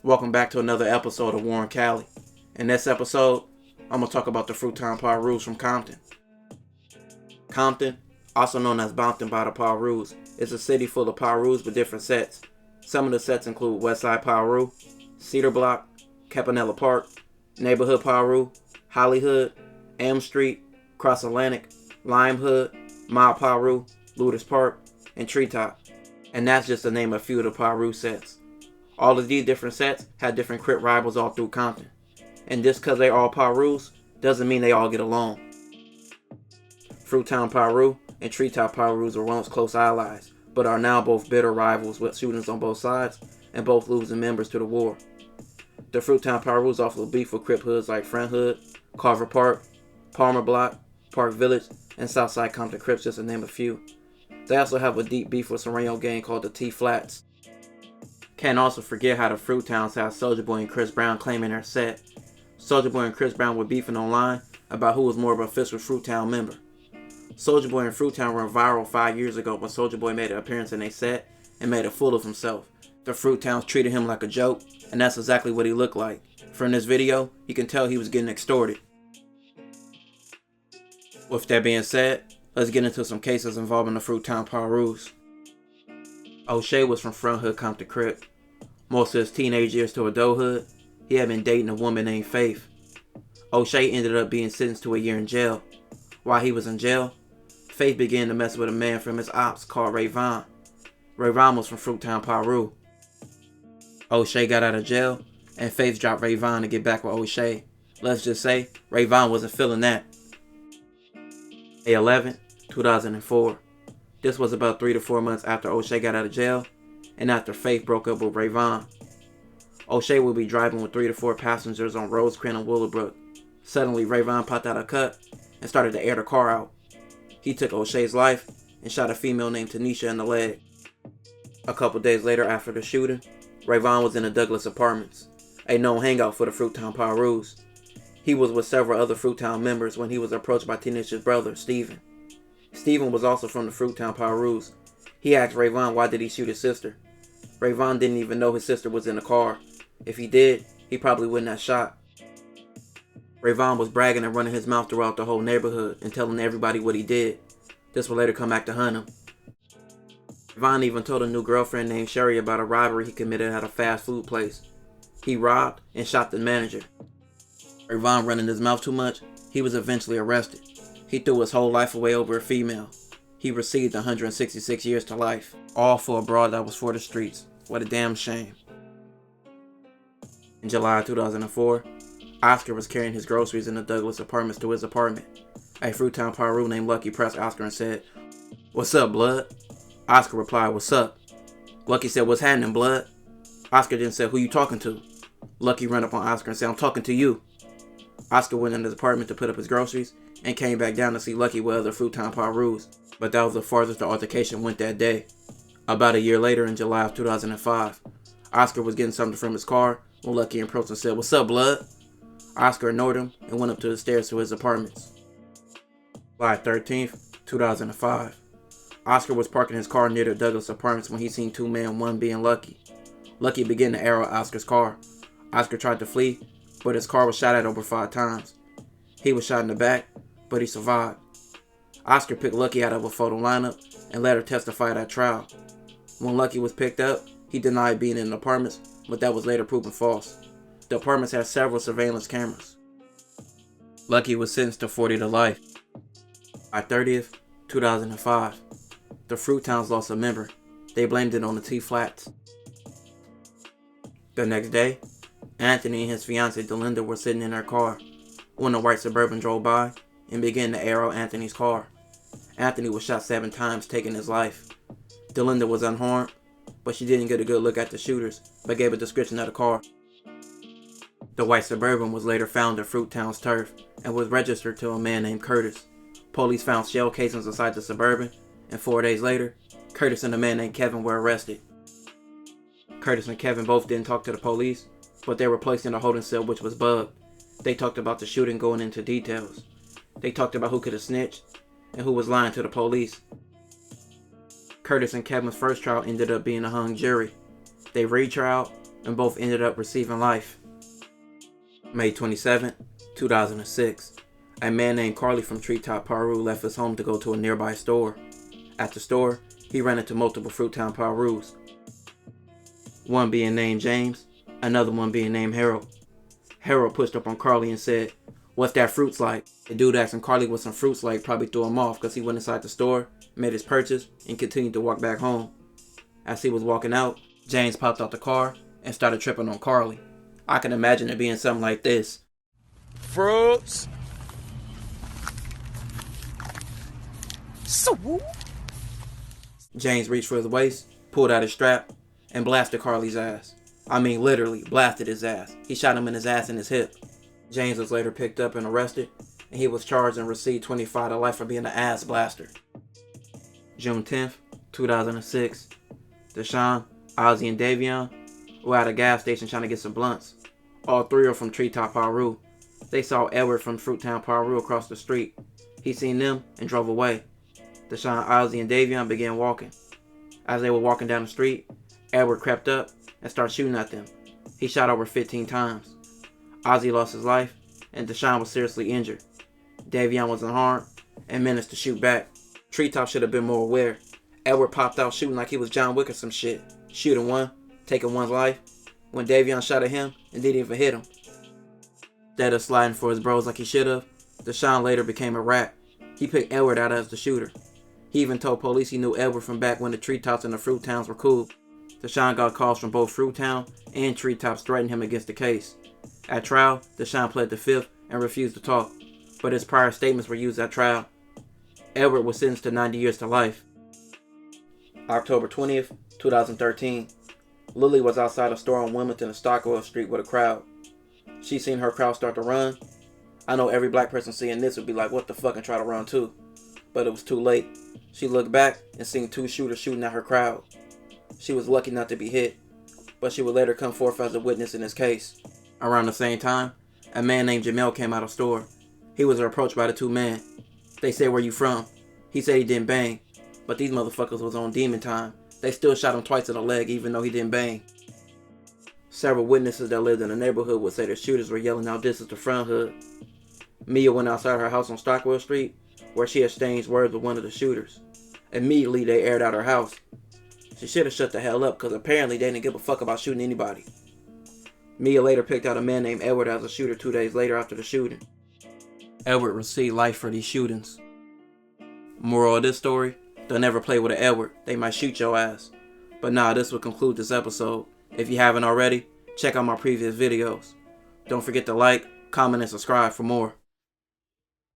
Welcome back to another episode of Warren Cali. In this episode, I'm going to talk about the Town Piru from Compton. Compton, also known as Compton by the Pirus, is a city full of Pirus with different sets. Some of the sets include Westside Piru, Cedar Block, Campanella Park, Neighborhood Piru, Hollywood, Elm Street, Cross Atlantic, Lime Hood, Mile Piru, Ludus Park, and TreeTop. And that's just to name a few of the Piru sets. All of these different sets had different Crip rivals all through Compton. And just because they're all Pirus doesn't mean they all get along. Town Piru and TreeTop Pirus were once close allies, but are now both bitter rivals with shootings on both sides and both losing members to the war. The Town Pirus also beef with Crip hoods like Fronthood, Carver Park, Palmer Block, Park Village, and Southside Compton Crips, just to name a few. They also have a deep beef with Sereno gang called the T-Flats. Can't also forget how the Fruitowns had Soulja Boy and Chris Brown claiming their set. Soulja Boy and Chris Brown were beefing online about who was more of an official Fruitown member. Soulja Boy and Fruitown were viral 5 years ago when Soulja Boy made an appearance in their set and made a fool of himself. The Fruitowns treated him like a joke, and that's exactly what he looked like. From this video, you can tell he was getting extorted. With that being said, let's get into some cases involving the Town Pirus. O'Shea was from Fronthood Compton Crip. Most of his teenage years to adulthood, he had been dating a woman named Faith. O'Shea ended up being sentenced to a year in jail. While he was in jail, Faith began to mess with a man from his ops called Rayvon. Rayvon was from Town Piru. O'Shea got out of jail, and Faith dropped Rayvon to get back with O'Shea. Let's just say, Rayvon wasn't feeling that. May 11, 2004. This was about 3 to 4 months after O'Shea got out of jail, and after Faith broke up with Rayvon. O'Shea would be driving with 3 to 4 passengers on Rosecrans and Willowbrook. Suddenly, Rayvon popped out a cut and started to air the car out. He took O'Shea's life and shot a female named Tanisha in the leg. A couple days later after the shooting, Rayvon was in the Douglas Apartments, a known hangout for the Town Pirus. He was with several other Town members when he was approached by Tanisha's brother, Steven. Steven was also from the Town Pirus. He asked Rayvon why did he shoot his sister. Rayvon didn't even know his sister was in the car. If he did, he probably wouldn't have shot. Rayvon was bragging and running his mouth throughout the whole neighborhood and telling everybody what he did. This would later come back to hunt him. Rayvon even told a new girlfriend named Sherry about a robbery he committed at a fast food place. He robbed and shot the manager. Rayvon running his mouth too much, he was eventually arrested. He threw his whole life away over a female. He received 166 years to life, all for a broad that was for the streets. What a damn shame. In July 2004, Oscar was carrying his groceries in the Douglas Apartments to his apartment. A Town Piru named Lucky pressed Oscar and said, "What's up, blood?" Oscar replied, "What's up?" Lucky said, "What's happening, blood?" Oscar then said, "Who you talking to?" Lucky ran up on Oscar and said, "I'm talking to you." Oscar went in his apartment to put up his groceries and came back down to see Lucky with other Town Pirus, but that was the farthest the altercation went that day. About a year later, in July of 2005, Oscar was getting something from his car when Lucky approached and said, "What's up, blood?" Oscar ignored him and went up to the stairs to his apartments. July 13th, 2005. Oscar was parking his car near the Douglas Apartments when he seen two men, one being Lucky. Lucky began to arrow Oscar's car. Oscar tried to flee, but his car was shot at over 5 times. He was shot in the back, but he survived. Oscar picked Lucky out of a photo lineup and let her testify at trial. When Lucky was picked up, he denied being in the apartments, but that was later proven false. The apartments had several surveillance cameras. Lucky was sentenced to 40 to life. By 30th, 2005, the Fruitowns lost a member. They blamed it on the T-Flats. The next day, Anthony and his fiancée Delinda were sitting in their car when a white Suburban drove by and began to arrow Anthony's car. Anthony was shot 7 times, taking his life. Delinda was unharmed, but she didn't get a good look at the shooters, but gave a description of the car. The white Suburban was later found in Fruitown's turf and was registered to a man named Curtis. Police found shell casings inside the Suburban, and 4 days later, Curtis and a man named Kevin were arrested. Curtis and Kevin both didn't talk to the police, but they were placed in a holding cell which was bugged. They talked about the shooting going into details. They talked about who could have snitched and who was lying to the police. Curtis and Kevin's first trial ended up being a hung jury. They retried, and both ended up receiving life. May 27, 2006. A man named Carly from TreeTop, Piru left his home to go to a nearby store. At the store, he ran into multiple Fruittown Pirus. One being named James, another one being named Harold. Harold pushed up on Carly and said, "What's that fruits like?" The dude asking Carly what some fruits like probably threw him off because he went inside the store, made his purchase, and continued to walk back home. As he was walking out, James popped out the car and started tripping on Carly. I can imagine it being something like this. Fruits. So. James reached for his waist, pulled out his strap, and blasted Carly's ass. I mean literally blasted his ass. He shot him in his ass and his hip. James was later picked up and arrested, and he was charged and received 25 to life for being an ass blaster. June 10th, 2006. Deshaun, Ozzy, and Davion were at a gas station trying to get some blunts. All three are from TreeTop, Piru. They saw Edward from Fruittown, Piru across the street. He seen them and drove away. Deshaun, Ozzy, and Davion began walking. As they were walking down the street, Edward crept up and started shooting at them. He shot over 15 times. Ozzy lost his life, and Deshaun was seriously injured. Davion was unharmed and managed to shoot back. TreeTop should have been more aware. Edward popped out shooting like he was John Wick or some shit. Shooting one, taking one's life, when Davion shot at him and didn't even hit him. Instead of sliding for his bros like he should have, Deshaun later became a rat. He picked Edward out as the shooter. He even told police he knew Edward from back when the TreeTops and the Fruittowns were cool. Deshaun got calls from both Fruittown and TreeTops threatening him against the case. At trial, Deshaun pled the fifth and refused to talk, but his prior statements were used at trial. Edward was sentenced to 90 years to life. October 20th, 2013. Lily was outside a store on Wilmington and Stockwell Street with a crowd. She seen her crowd start to run. I know every black person seeing this would be like, what the fuck, and try to run too. But it was too late. She looked back and seen two shooters shooting at her crowd. She was lucky not to be hit, but she would later come forth as a witness in this case. Around the same time, a man named Jamel came out of the store. He was approached by the two men. They said, "Where you from?" He said he didn't bang, but these motherfuckers was on demon time. They still shot him twice in the leg even though he didn't bang. Several witnesses that lived in the neighborhood would say the shooters were yelling out, "This is the Fronthood." Mia went outside her house on Stockwell Street where she exchanged words with one of the shooters. Immediately they aired out her house. She should have shut the hell up because apparently they didn't give a fuck about shooting anybody. Mia later picked out a man named Edward as a shooter 2 days later after the shooting. Edward received life for these shootings. Moral of this story, don't ever play with an Edward, they might shoot your ass. But nah, this will conclude this episode. If you haven't already, check out my previous videos. Don't forget to like, comment, and subscribe for more.